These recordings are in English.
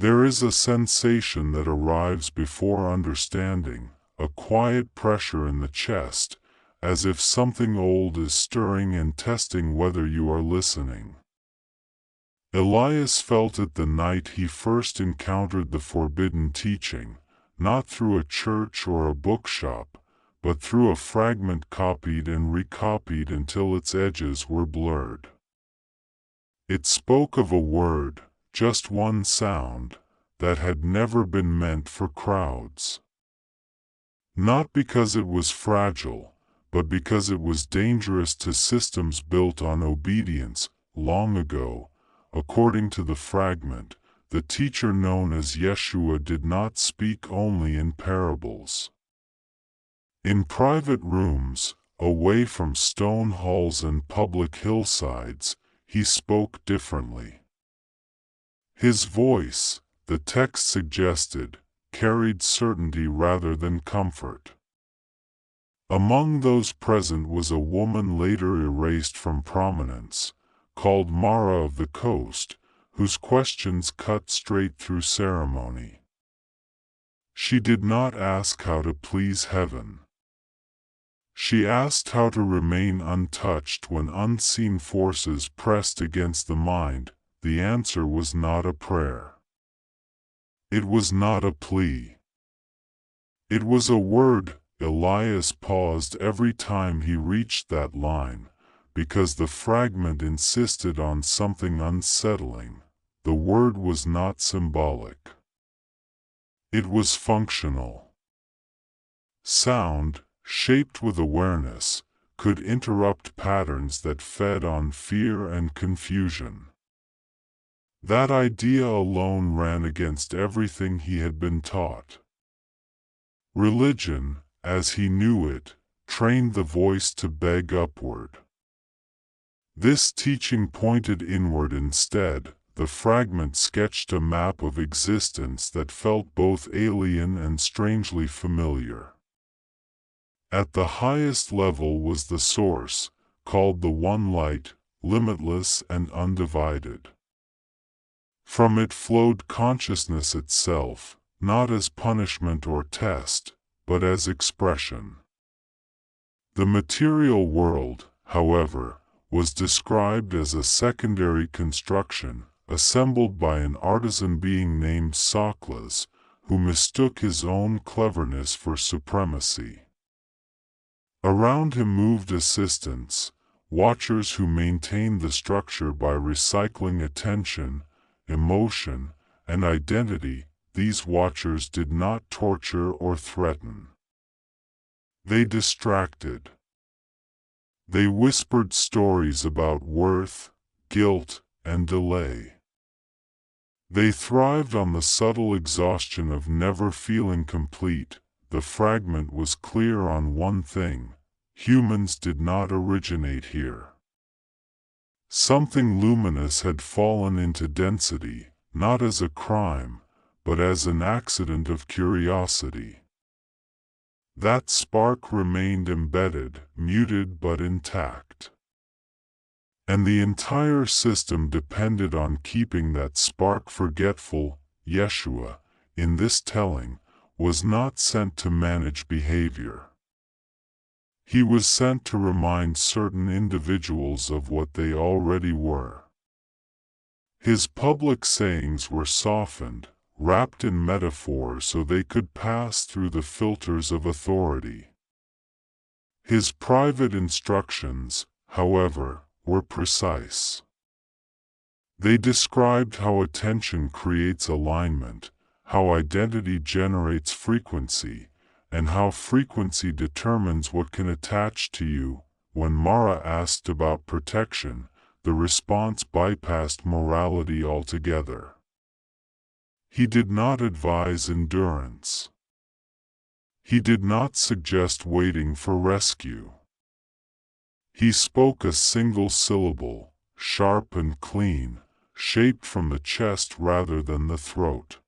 There is a sensation that arrives before understanding, a quiet pressure in the chest, as if something old is stirring and testing whether you are listening. Elias felt it the night he first encountered the forbidden teaching, not through a church or a bookshop, but through a fragment copied and recopied until its edges were blurred. It spoke of a word, just one sound, that had never been meant for crowds. Not because it was fragile, but because it was dangerous to systems built on obedience. Long ago, according to the fragment, the teacher known as Yeshua did not speak only in parables. In private rooms, away from stone halls and public hillsides, he spoke differently. His voice, the text suggested, carried certainty rather than comfort. Among those present was a woman later erased from prominence, called Mara of the Coast, whose questions cut straight through ceremony. She did not ask how to please heaven. She asked how to remain untouched when unseen forces pressed against the mind. The answer was not a prayer. It was not a plea. It was a word. Elias paused every time he reached that line, because the fragment insisted on something unsettling. The word was not symbolic. It was functional. Sound, shaped with awareness, could interrupt patterns that fed on fear and confusion. That idea alone ran against everything he had been taught. Religion, as he knew it, trained the voice to beg upward. This teaching pointed inward instead. The fragment sketched a map of existence that felt both alien and strangely familiar. At the highest level was the source, called the One Light, limitless and undivided. From it flowed consciousness itself, not as punishment or test, but as expression. The material world, however, was described as a secondary construction, assembled by an artisan being named Soklas, who mistook his own cleverness for supremacy. Around him moved assistants, watchers who maintained the structure by recycling attention, emotion, and identity. These watchers did not torture or threaten. They distracted. They whispered stories about worth, guilt, and delay. They thrived on the subtle exhaustion of never feeling complete. The fragment was clear on one thing: humans did not originate here. Something luminous had fallen into density, not as a crime, but as an accident of curiosity. That spark remained embedded, muted but intact. And the entire system depended on keeping that spark forgetful. Yeshua, in this telling, was not sent to manage behavior. He was sent to remind certain individuals of what they already were. His public sayings were softened, wrapped in metaphor so they could pass through the filters of authority. His private instructions, however, were precise. They described how attention creates alignment, how identity generates frequency, and how frequency determines what can attach to you. When Mara asked about protection, the response bypassed morality altogether. He did not advise endurance. He did not suggest waiting for rescue. He spoke a single syllable, sharp and clean, shaped from the chest rather than the throat.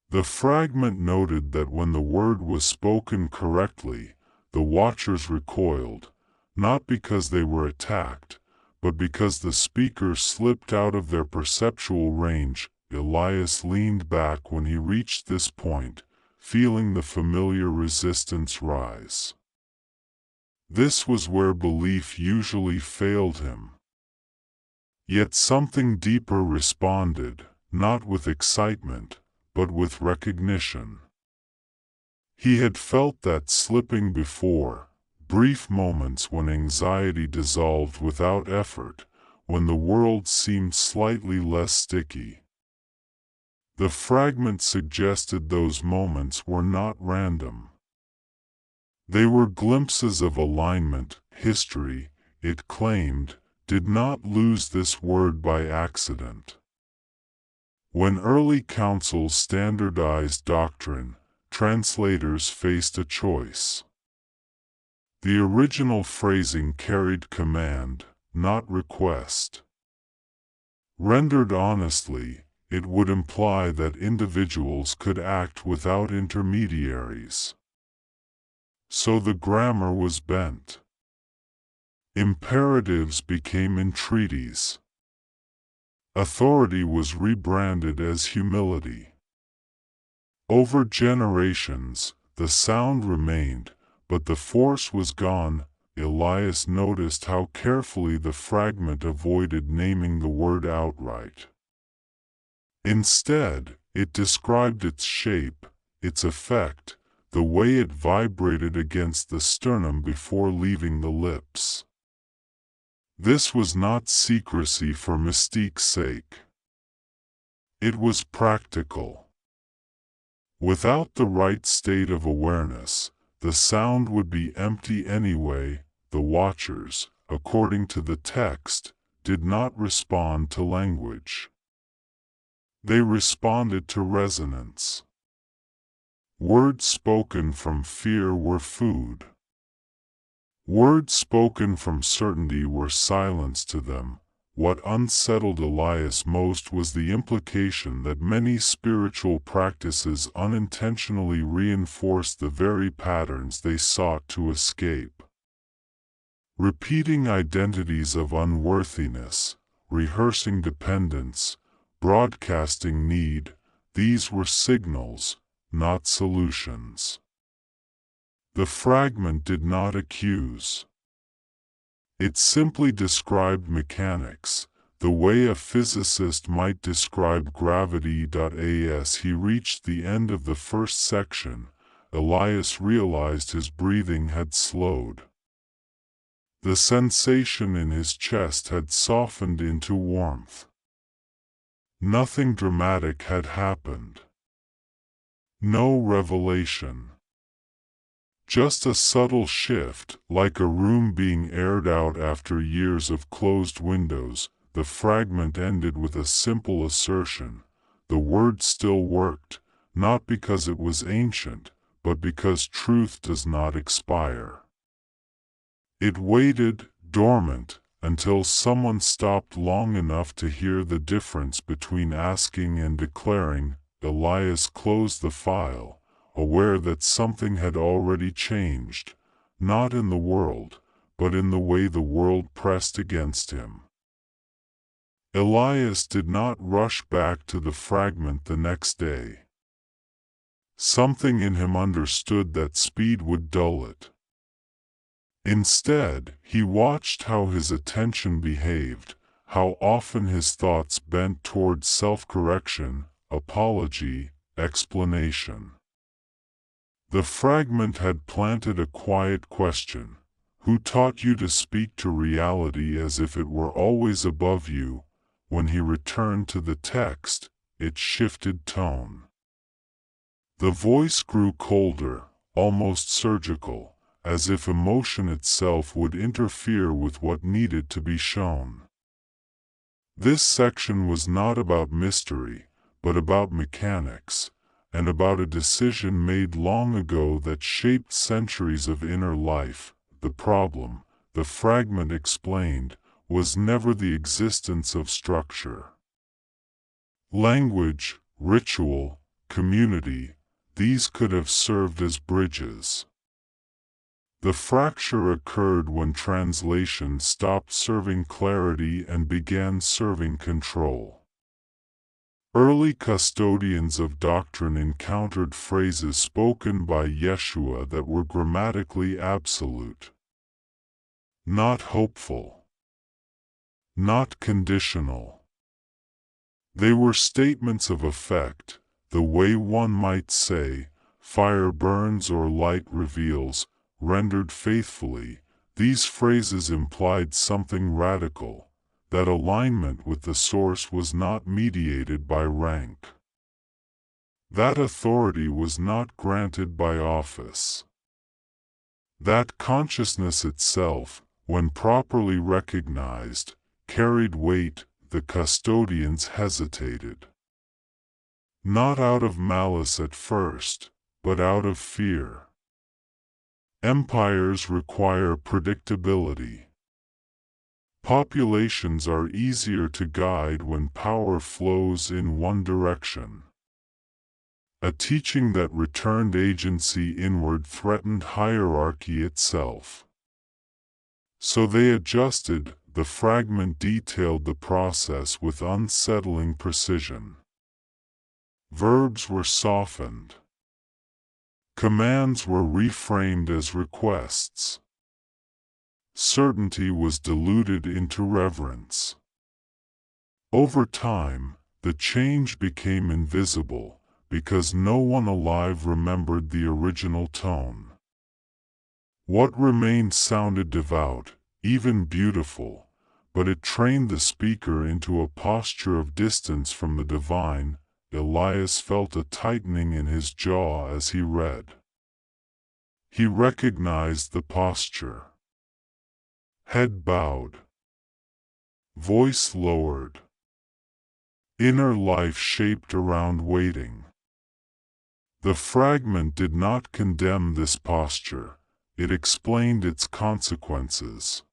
The fragment noted that when the word was spoken correctly, the watchers recoiled, not because they were attacked, but because the speaker slipped out of their perceptual range. Elias leaned back when he reached this point, feeling the familiar resistance rise. This was where belief usually failed him. Yet something deeper responded, not with excitement, but with recognition. He had felt that slipping before, brief moments when anxiety dissolved without effort, when the world seemed slightly less sticky. The fragment suggested those moments were not random. They were glimpses of alignment. History, it claimed, did not lose this word by accident. When early councils standardized doctrine, translators faced a choice. The original phrasing carried command, not request. Rendered honestly, it would imply that individuals could act without intermediaries. So the grammar was bent. Imperatives became entreaties. Authority was rebranded as humility. Over generations, the sound remained, but the force was gone. Elias noticed how carefully the fragment avoided naming the word outright. Instead, it described its shape, its effect, the way it vibrated against the sternum before leaving the lips. This was not secrecy for mystique's sake. It was practical. Without the right state of awareness, the sound would be empty anyway. The watchers, according to the text, did not respond to language. They responded to resonance. Words spoken from fear were food. Words spoken from certainty were silence to them. What unsettled Elias most was the implication that many spiritual practices unintentionally reinforced the very patterns they sought to escape. Repeating identities of unworthiness, rehearsing dependence, broadcasting need, these were signals, not solutions. The fragment did not accuse. It simply described mechanics, the way a physicist might describe gravity. As he reached the end of the first section, Elias realized his breathing had slowed. The sensation in his chest had softened into warmth. Nothing dramatic had happened. No revelation. Just a subtle shift, like a room being aired out after years of closed windows. The fragment ended with a simple assertion. The word still worked, not because it was ancient, but because truth does not expire. It waited, dormant, until someone stopped long enough to hear the difference between asking and declaring. Elias closed the file, aware that something had already changed, not in the world, but in the way the world pressed against him. Elias did not rush back to the fragment the next day. Something in him understood that speed would dull it. Instead, he watched how his attention behaved, how often his thoughts bent toward self-correction, apology, explanation. The fragment had planted a quiet question. Who taught you to speak to reality as if it were always above you? When he returned to the text, it shifted tone. The voice grew colder, almost surgical, as if emotion itself would interfere with what needed to be shown. This section was not about mystery, but about mechanics, and about a decision made long ago that shaped centuries of inner life. The problem, the fragment explained, was never the existence of structure. Language, ritual, community, these could have served as bridges. The fracture occurred when translation stopped serving clarity and began serving control. Early custodians of doctrine encountered phrases spoken by Yeshua that were grammatically absolute, not hopeful, not conditional. They were statements of effect, the way one might say, fire burns or light reveals, rendered faithfully. These phrases implied something radical, that alignment with the source was not mediated by rank. That authority was not granted by office. That consciousness itself, when properly recognized, carried weight. The custodians hesitated. Not out of malice at first, but out of fear. Empires require predictability. Populations are easier to guide when power flows in one direction. A teaching that returned agency inward threatened hierarchy itself. So they adjusted. The fragment detailed the process with unsettling precision. Verbs were softened. Commands were reframed as requests. Certainty was diluted into reverence. Over time, the change became invisible, because no one alive remembered the original tone. What remained sounded devout, even beautiful, but it trained the speaker into a posture of distance from the divine. Elias felt a tightening in his jaw as he read. He recognized the posture. Head bowed. Voice lowered. Inner life shaped around waiting. The fragment did not condemn this posture, it explained its consequences.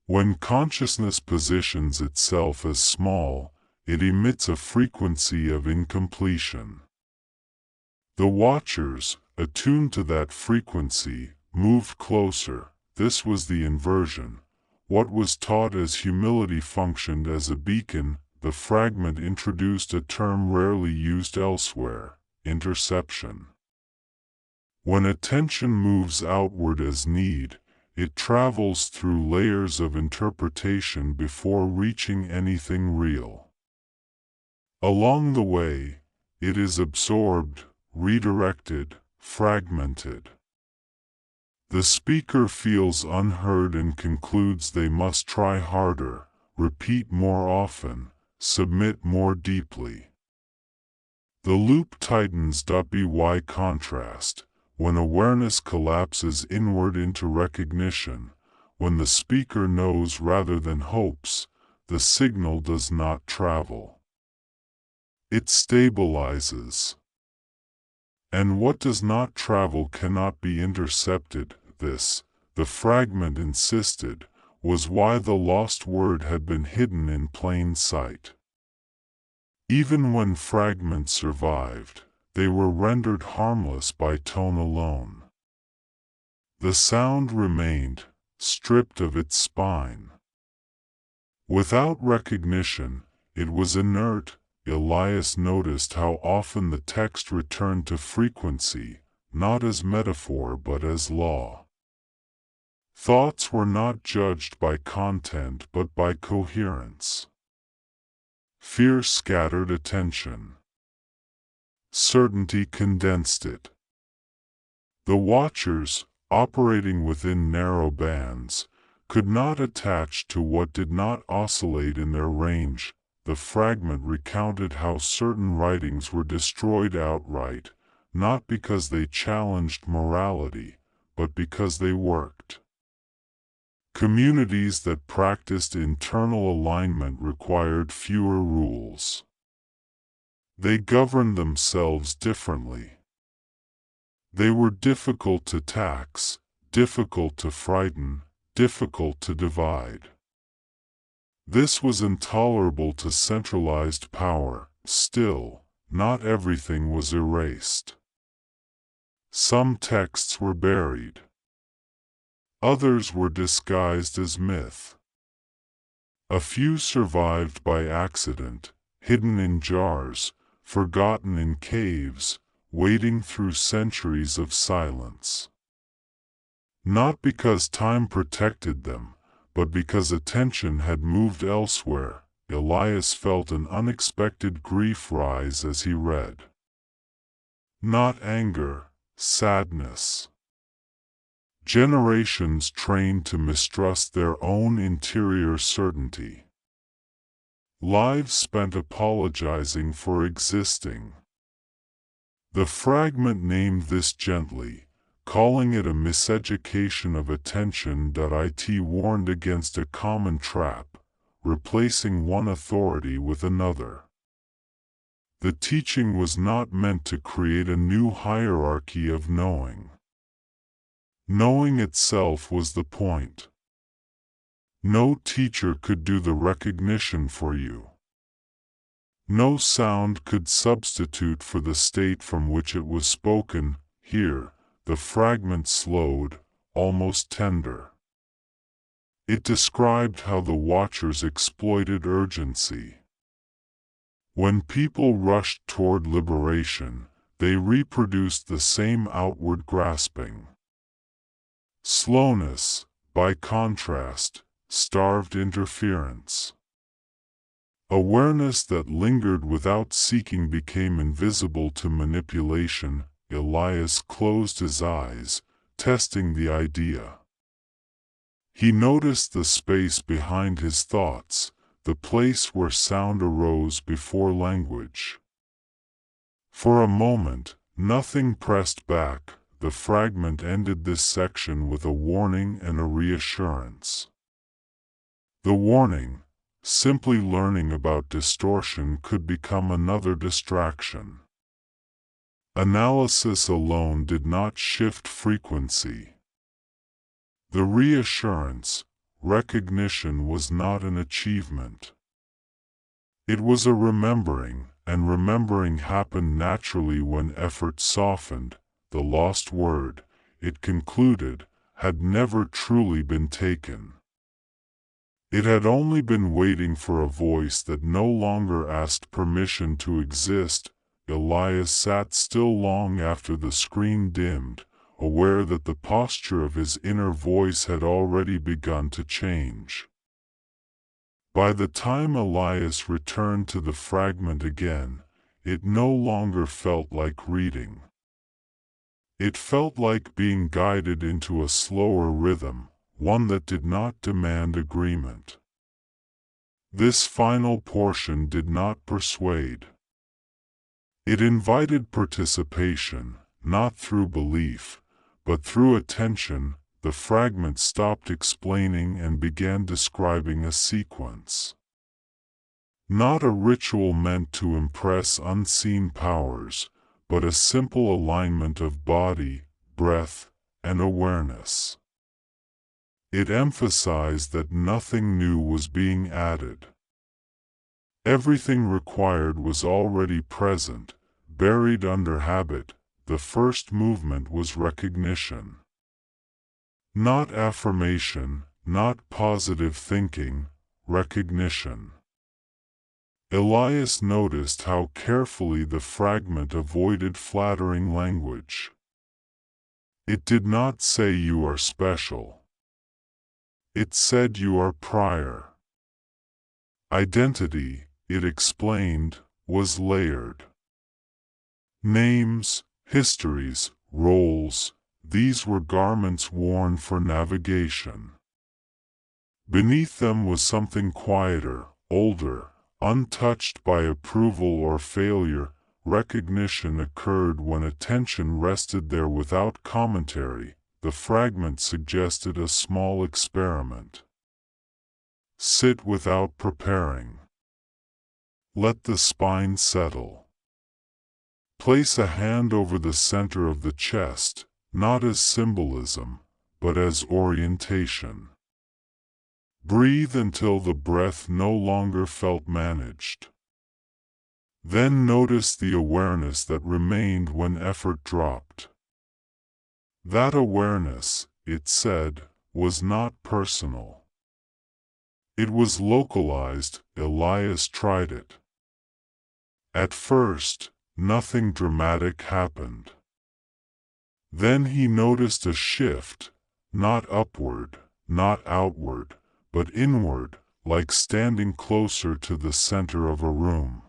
When consciousness positions itself as small, it emits a frequency of incompletion. The watchers, attuned to that frequency, moved closer. This was the inversion. What was taught as humility functioned as a beacon. The fragment introduced a term rarely used elsewhere: interception. When attention moves outward as need, it travels through layers of interpretation before reaching anything real. Along the way, it is absorbed, redirected, fragmented. The speaker feels unheard and concludes they must try harder, repeat more often, submit more deeply. The loop tightens. By contrast, when awareness collapses inward into recognition, when the speaker knows rather than hopes, the signal does not travel. It stabilizes. And what does not travel cannot be intercepted. This, the fragment insisted, was why the lost word had been hidden in plain sight. Even when fragments survived, they were rendered harmless by tone alone. The sound remained, stripped of its spine. Without recognition, it was inert. Elias noticed how often the text returned to frequency, not as metaphor but as law. Thoughts were not judged by content but by coherence. Fear scattered attention. Certainty condensed it. The watchers, operating within narrow bands, could not attach to what did not oscillate in their range. The fragment recounted how certain writings were destroyed outright, not because they challenged morality, but because they worked. Communities that practiced internal alignment required fewer rules. They governed themselves differently. They were difficult to tax, difficult to frighten, difficult to divide. This was intolerable to centralized power. Still, not everything was erased. Some texts were buried. Others were disguised as myth. A few survived by accident, hidden in jars, forgotten in caves, waiting through centuries of silence. Not because time protected them, but because attention had moved elsewhere. Elias felt an unexpected grief rise as he read. Not anger, sadness. Generations trained to mistrust their own interior certainty. Lives spent apologizing for existing. The fragment named this gently, calling it a miseducation of attention. It warned against a common trap, replacing one authority with another. The teaching was not meant to create a new hierarchy of knowing. Knowing itself was the point. No teacher could do the recognition for you. No sound could substitute for the state from which it was spoken. Here, the fragment slowed, almost tender. It described how the watchers exploited urgency. When people rushed toward liberation, they reproduced the same outward grasping. Slowness, by contrast, starved interference. Awareness that lingered without seeking became invisible to manipulation. Elias closed his eyes, testing the idea. He noticed the space behind his thoughts, the place where sound arose before language. For a moment, nothing pressed back. The fragment ended this section with a warning and a reassurance. The warning: simply learning about distortion could become another distraction. Analysis alone did not shift frequency. The reassurance: recognition was not an achievement. It was a remembering, and remembering happened naturally when effort softened. The lost word, it concluded, had never truly been taken. It had only been waiting for a voice that no longer asked permission to exist. Elias sat still long after the screen dimmed, aware that the posture of his inner voice had already begun to change. By the time Elias returned to the fragment again, it no longer felt like reading. It felt like being guided into a slower rhythm, one that did not demand agreement. This final portion did not persuade. It invited participation, not through belief, but through attention. The fragment stopped explaining and began describing a sequence. Not a ritual meant to impress unseen powers, but a simple alignment of body, breath, and awareness. It emphasized that nothing new was being added. Everything required was already present, buried under habit. The first movement was recognition. Not affirmation, not positive thinking, recognition. Elias noticed how carefully the fragment avoided flattering language. It did not say you are special. It said you are prior. Identity, it explained, was layered. Names, histories, roles, these were garments worn for navigation. Beneath them was something quieter, older, untouched by approval or failure. Recognition occurred when attention rested there without commentary. The fragment suggested a small experiment. Sit without preparing. Let the spine settle. Place a hand over the center of the chest, not as symbolism, but as orientation. Breathe until the breath no longer felt managed. Then notice the awareness that remained when effort dropped. That awareness, it said, was not personal. It was localized. Elias tried it. At first, nothing dramatic happened. Then he noticed a shift, not upward, not outward, but inward, like standing closer to the center of a room.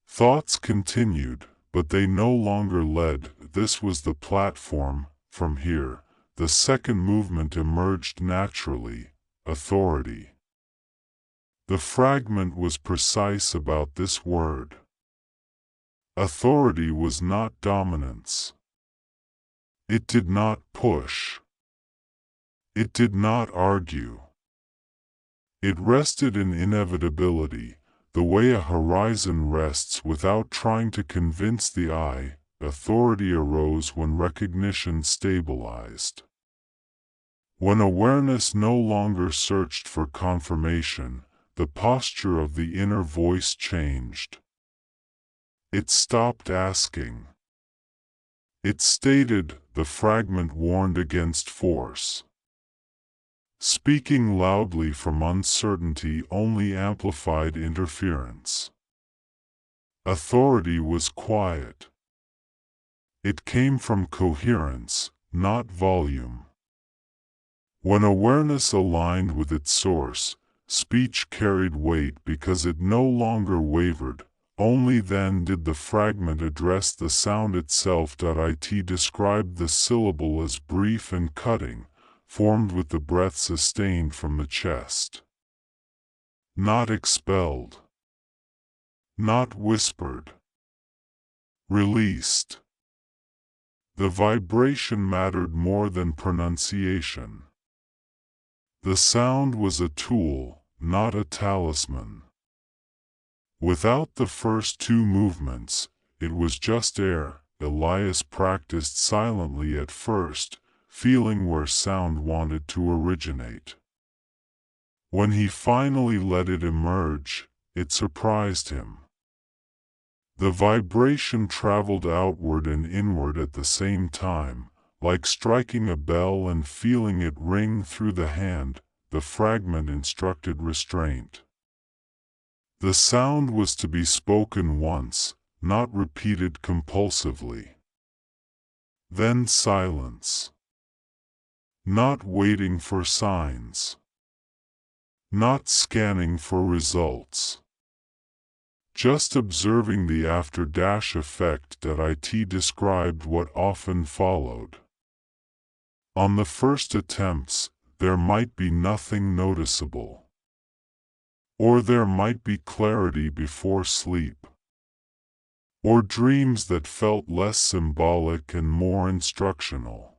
Thoughts continued, but they no longer led. This was the platform. From here, the second movement emerged naturally: authority. The fragment was precise about this word. Authority was not dominance. It did not push. It did not argue. It rested in inevitability, the way a horizon rests without trying to convince the eye. Authority arose when recognition stabilized. When awareness no longer searched for confirmation, the posture of the inner voice changed. It stopped asking. It stated. The fragment warned against force. Speaking loudly from uncertainty only amplified interference. Authority was quiet. It came from coherence, not volume. When awareness aligned with its source, speech carried weight because it no longer wavered. Only then did the fragment address the sound itself. It described the syllable as brief and cutting, formed with the breath sustained from the chest. Not expelled. Not whispered. Released. The vibration mattered more than pronunciation. The sound was a tool, not a talisman. Without the first two movements, it was just air. Elias practiced silently at first, feeling where sound wanted to originate. When he finally let it emerge, it surprised him. The vibration traveled outward and inward at the same time, like striking a bell and feeling it ring through the hand. The fragment instructed restraint. The sound was to be spoken once, not repeated compulsively. Then silence. Not waiting for signs. Not scanning for results. Just observing the after-effect. It described what often followed. On the first attempts, there might be nothing noticeable. Or there might be clarity before sleep. Or dreams that felt less symbolic and more instructional.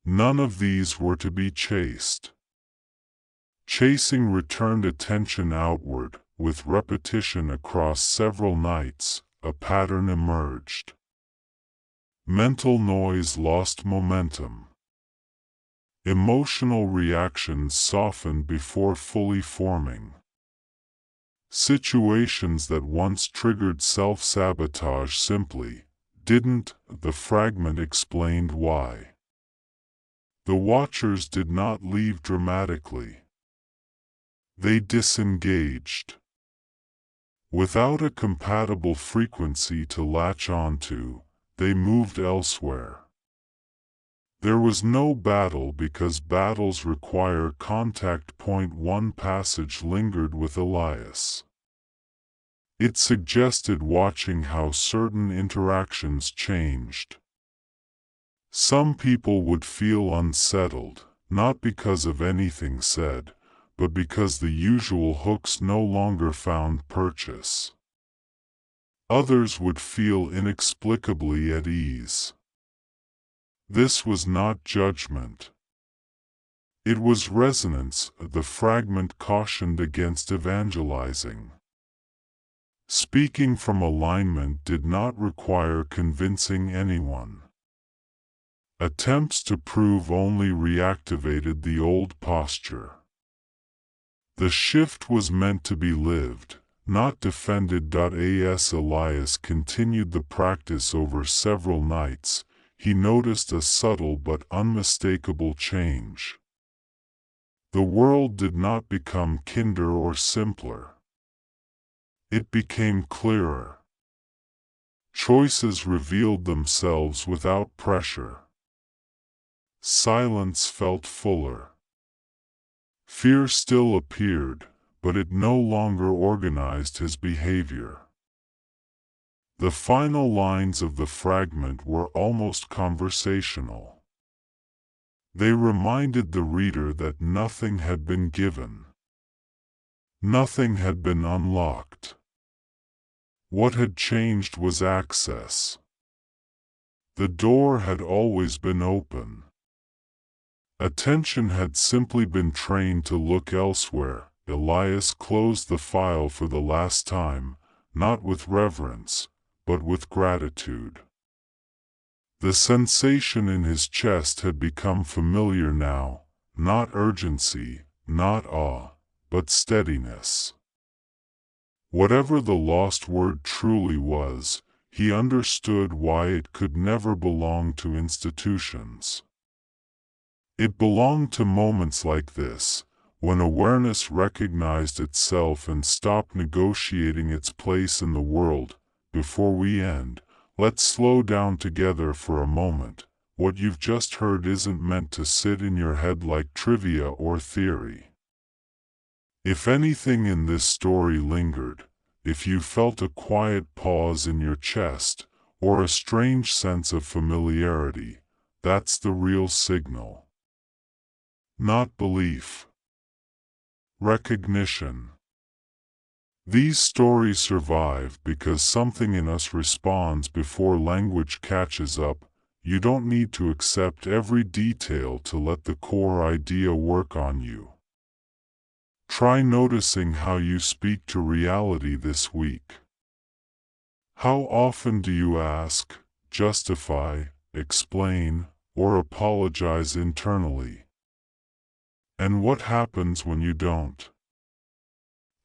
None of these were to be chased. Chasing returned attention outward. With repetition across several nights, a pattern emerged. Mental noise lost momentum. Emotional reactions softened before fully forming. Situations that once triggered self-sabotage simply didn't. The fragment explained why. The watchers did not leave dramatically. They disengaged. Without a compatible frequency to latch onto, they moved elsewhere. There was no battle because battles require contact. One passage lingered with Elias. It suggested watching how certain interactions changed. Some people would feel unsettled, not because of anything said, but because the usual hooks no longer found purchase. Others would feel inexplicably at ease. This was not judgment. It was resonance. The fragment cautioned against evangelizing. Speaking from alignment did not require convincing anyone. Attempts to prove only reactivated the old posture. The shift was meant to be lived, not defended. As Elias continued the practice over several nights, he noticed a subtle but unmistakable change. The world did not become kinder or simpler. It became clearer. Choices revealed themselves without pressure. Silence felt fuller. Fear still appeared, but it no longer organized his behavior. The final lines of the fragment were almost conversational. They reminded the reader that nothing had been given. Nothing had been unlocked. What had changed was access. The door had always been open. Attention had simply been trained to look elsewhere. Elias closed the file for the last time, not with reverence, but with gratitude. The sensation in his chest had become familiar now, not urgency, not awe, but steadiness. Whatever the lost word truly was, he understood why it could never belong to institutions. It belonged to moments like this, when awareness recognized itself and stopped negotiating its place in the world. Before we end, let's slow down together for a moment. What you've just heard isn't meant to sit in your head like trivia or theory. If anything in this story lingered, if you felt a quiet pause in your chest, or a strange sense of familiarity, that's the real signal. Not belief. Recognition. These stories survive because something in us responds before language catches up. You don't need to accept every detail to let the core idea work on you. Try noticing how you speak to reality this week. How often do you ask, justify, explain, or apologize internally? And what happens when you don't?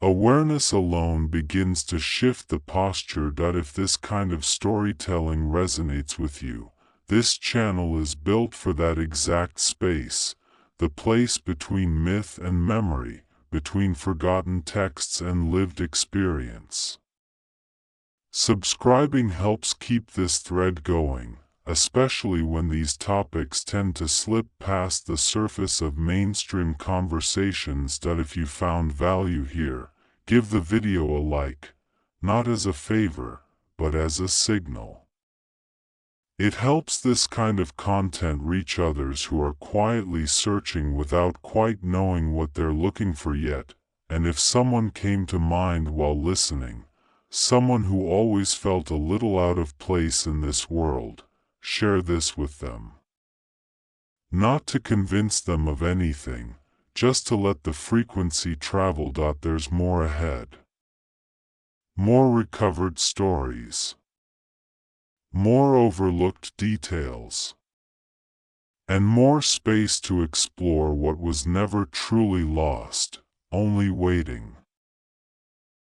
Awareness alone begins to shift the posture. If this kind of storytelling resonates with you, this channel is built for that exact space, the place between myth and memory, between forgotten texts and lived experience. Subscribing helps keep this thread going, especially when these topics tend to slip past the surface of mainstream conversations. If you found value here, give the video a like, not as a favor, but as a signal. It helps this kind of content reach others who are quietly searching without quite knowing what they're looking for yet. And if someone came to mind while listening, someone who always felt a little out of place in this world, share this with them. Not to convince them of anything, just to let the frequency travel. There's more ahead. More recovered stories. More overlooked details. And more space to explore what was never truly lost, only waiting.